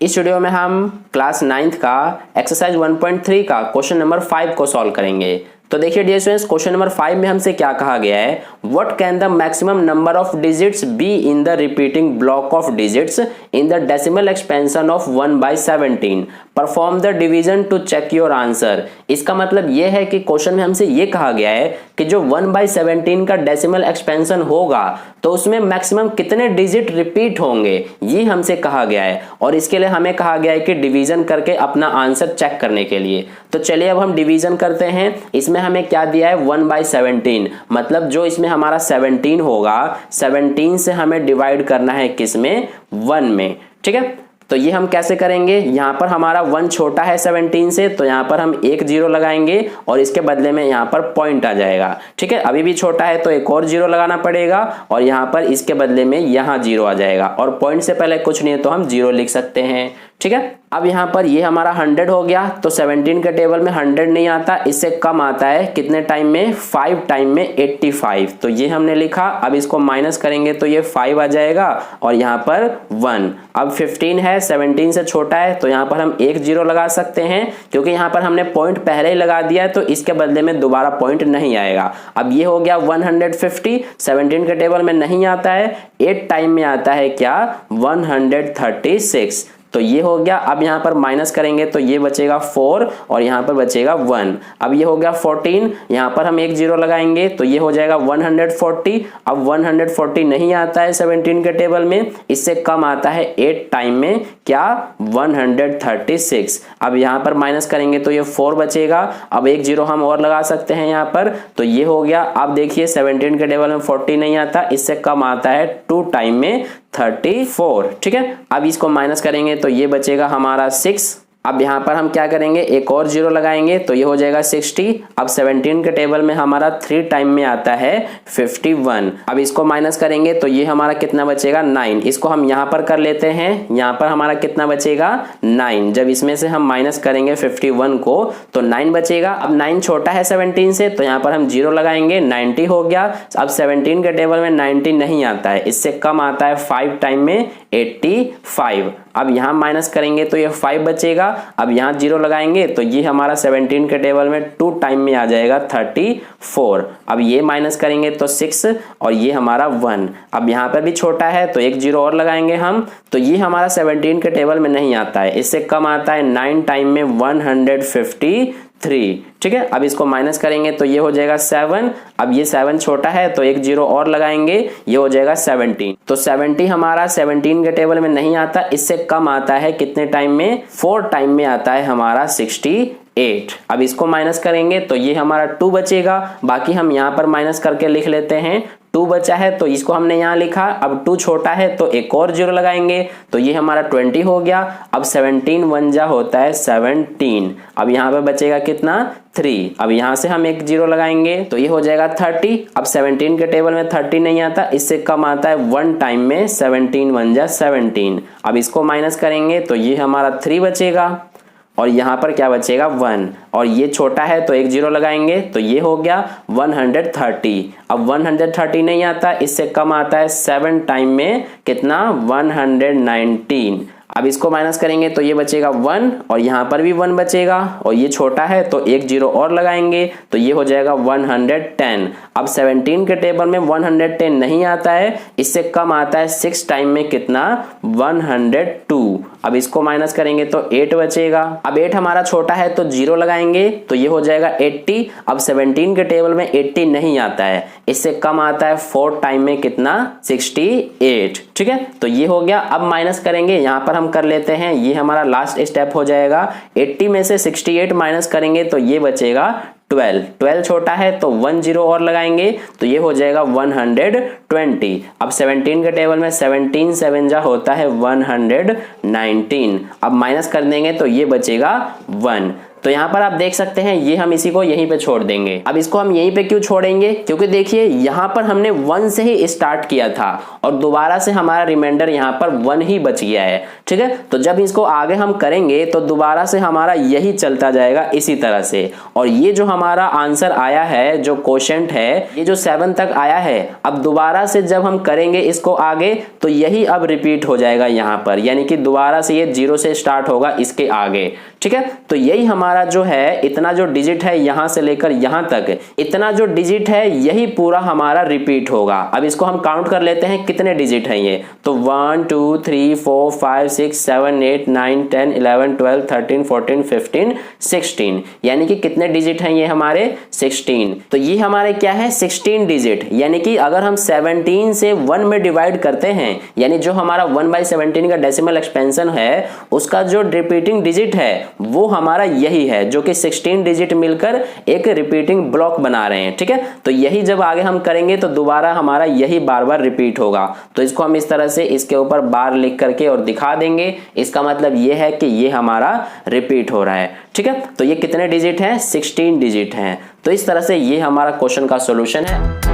इस वीडियो में हम क्लास 9th का एक्सरसाइज 1.3 का क्वेश्चन नंबर 5 को सॉल्व करेंगे। तो देखिए डियर स्टूडेंट्स, क्वेश्चन नंबर 5 में हमसे क्या कहा गया है, what can the maximum number of digits be in the repeating block of digits in the decimal expansion of 1/17, perform the division to check your answer. इसका मतलब ये है कि क्वेश्चन में हमसे ये कहा गया है कि जो 1/17 का डेसिमल एक्सपेंशन होगा तो उसमें मैक्सिमम कितने डिजिट रिपीट होंगे, ये हमसे कहा गया है। और इसके लिए हमें कहा गया है कि डिवीजन करके अपना आंसर चेक करने के लिए। तो चलिए अब हम डिवीजन करते हैं। इसमें हमें क्या दिया है, 1/17, मतलब जो इसमें हमारा 17 होगा, 17 से हमें डिवाइड करना है किसमें, 1 में। ठीक है, तो ये हम कैसे करेंगे, यहाँ पर हमारा 1 छोटा है 17 से, तो यहाँ पर हम एक 0 लगाएंगे और इसके बदले में यहाँ पर पॉइंट आ जाएगा। ठीक है, अभी भी छोटा है तो एक और 0 लगाना पड़ेगा और यहाँ पर इसके बदले में यहाँ 0 आ जाएगा और पॉइंट से पहले कुछ नहीं है तो हम 0 लिख सकते हैं। ठीक है, अब यहाँ पर ये हमारा 100 हो गया, तो 17 के टेबल में 100 नहीं आता, इससे कम आता है कितने टाइम में, 5 टाइम में 85। तो ये हमने लिखा। अब इसको माइनस करेंगे तो ये 5 आ जाएगा और यहाँ पर 1। अब 15 है, 17 से छोटा है, तो यहाँ पर हम एक 0 लगा सकते हैं क्योंकि यहाँ पर हमने पॉइंट पहले ही लगा दिया है, तो इसके बदले में दोबारा पॉइंट नहीं आएगा। अब ये हो गया 150, 17 के टेबल में नहीं आता है, 8 टाइम में आता है क्या, 136। तो ये हो गया। अब यहाँ पर माइनस करेंगे तो ये बचेगा 4 और यहाँ पर बचेगा 1। अब ये हो गया 14, यहाँ पर हम एक 0 लगाएंगे तो ये हो जाएगा 140। अब 140 नहीं आता है 17 के टेबल में, इससे कम आता है 8 टाइम में क्या, 136। अब यहाँ पर माइनस करेंगे तो ये 4 बचेगा। अब एक 0 हम और लगा सकते हैं यहाँ पर, तो ये हो गया। अब देखिए 17 के टेबल में 40 नहीं आता, इससे कम आता है 2 टाइम में 34। ठीक है, अब इसको माइनस करेंगे तो ये बचेगा हमारा 6। अब यहाँ पर हम क्या करेंगे, एक और 0 लगाएंगे तो ये हो जाएगा 60। अब 17 के टेबल में हमारा 3 टाइम में आता है 51। अब इसको माइनस करेंगे तो ये हमारा कितना बचेगा, 9। इसको हम यहाँ पर कर लेते हैं, यहाँ पर हमारा कितना बचेगा, 9। जब इसमें से हम माइनस करेंगे 51 को तो 9 बचेगा। अब 9 छोटा है 17 से, तो यहाँ पर हम 0 लगाएंगे, 90 हो गया। अब 17 के टेबल में 90 नहीं आता है, इससे कम आता है 5 टाइम में 85। अब यहाँ माइनस करेंगे तो ये 5 बचेगा। अब यहाँ 0 लगाएंगे तो ये हमारा 17 के टेबल में 2 टाइम में आ जाएगा 34। अब ये माइनस करेंगे तो 6 और ये हमारा 1। अब यहाँ पर भी छोटा है तो एक 0 और लगाएंगे हम, तो ये हमारा 17 के टेबल में नहीं आता है, इससे कम आता है 9 टाइम में 153। ठीक है, अब इसको माइनस करेंगे तो ये हो जाएगा 7। अब ये 7 छोटा है तो एक 0 और लगाएंगे, ये हो जाएगा 17। तो 70 हमारा 17 के टेबल में नहीं आता, इससे कम आता है कितने टाइम में, 4 टाइम में आता है हमारा 68। अब इसको माइनस करेंगे तो ये हमारा 2 बचेगा। बाकी हम यहाँ पर माइनस करके लिख लेते हैं, 2 बचा है तो इसको हमने यहाँ लिखा। अब 2 छोटा है तो एक और 0 लगाएंगे तो ये हमारा 20 हो गया। अब 17 1 जा होता है 17। अब यहाँ पे बचेगा कितना, 3। अब यहाँ से हम एक 0 लगाएंगे तो ये हो जाएगा 30। अब 17 के टेबल में 30 नहीं आता, इससे कम आता है 1 टाइम में 17 1 जा 17। अब इसको माइनस करेंगे तो ये हमारा 3 बचेगा और यहाँ पर क्या बचेगा, 1। और ये छोटा है तो एक 0 लगाएंगे तो ये हो गया 130। अब 130 नहीं आता, इससे कम आता है 7 टाइम में कितना, 119। अब इसको माइनस करेंगे तो ये बचेगा 1 और यहाँ पर भी 1 बचेगा और ये छोटा है तो एक 0 और लगाएंगे तो ये हो जाएगा 110। अब 17 के टेबल में 110 नहीं आता है, इससे कम आता है 6 टाइम में कितना, 102। अब इसको माइनस करेंगे तो 8 बचेगा। अब 8 हमारा छोटा है तो 0 लगाएंगे तो ये हो जाएगा 80। अब 17 के टेबल में 80 नहीं आता है, इससे कम आता है 4 टाइम में कितना, 68। ठीक है, तो ये हो गया। अब माइनस करेंगे, यहाँ पर हम कर लेते हैं, ये हमारा लास्ट स्टेप हो जाएगा। 80 में से 68 माइनस करेंगे तो ये बचेगा 12 छोटा है तो 1 0 और लगाएंगे तो ये हो जाएगा 120। अब 17 के टेबल में 17 7 जा होता है 119। अब माइनस कर देंगे तो ये बचेगा 1। तो यहाँ पर आप देख सकते हैं ये हम इसी को यहीं पे छोड़ देंगे। अब इसको हम यहीं पे क्यों छोड़ेंगे, क्योंकि देखिए यहाँ पर हमने 1 से ही स्टार्ट किया था और दोबारा से हमारा रिमाइंडर यहाँ पर 1 ही बच गया है, ठीक है। तो जब इसको आगे हम करेंगे तो दोबारा से हमारा यही चलता जाएगा इसी तरह से, और ये जो हमारा आंसर आया है, जो क्वोशंट है, ये जो 7 तक आया है, अब दोबारा से जब हम करेंगे इसको आगे तो यही अब रिपीट हो जाएगा यहाँ पर, यानी कि दोबारा से ये 0 से स्टार्ट होगा इसके आगे, ठीक है। तो यही हमारा जो है इतना जो डिजिट है यहां से लेकर यहां तक, इतना जो डिजिट है यही पूरा हमारा रिपीट होगा। अब इसको हम काउंट कर लेते हैं कितने डिजिट हैं ये, तो 1 2 3 4 5 6 7 8 9 10 11 12 13 14 15 16, यानी कि कितने डिजिट हैं ये हमारे 16। तो ये हमारे क्या है 16 डिजिट, यानी कि अगर हम 17 से 1 में डिवाइड करते हैं, यानी जो हमारा 1/17 का डेसिमल एक्सपेंशन है उसका जो रिपीटिंग डिजिट है वो हमारा यही है, जो कि 16 डिजिट मिलकर एक रिपीटिंग ब्लॉक बना रहे हैं, ठीक है। तो यही जब आगे हम करेंगे तो दोबारा हमारा यही बार बार रिपीट होगा। तो इसको हम इस तरह से इसके ऊपर बार लिख करके और दिखा देंगे, इसका मतलब ये है कि ये हमारा रिपीट हो रहा है, ठीक है। तो ये कितने डिजिट हैं 16 डिजिट हैं। तो इस तरह से ये हमारा क्वेश्चन का सॉल्यूशन है।